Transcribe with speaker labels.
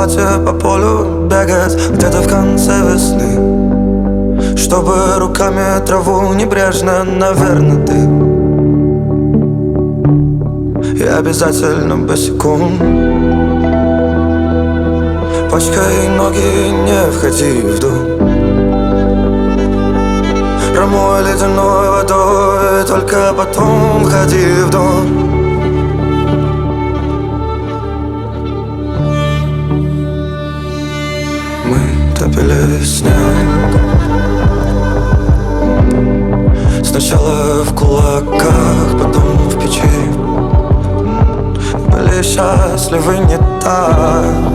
Speaker 1: платье по полю бегать где-то в конце весны, чтобы руками траву небрежно, наверное, ты. И обязательно босиком пачкай ноги, не входи в дом. Промой ледяной водой, только потом входи в дом. Мы топили снег, сначала в кулаках, потом в печи. Были счастливы не так.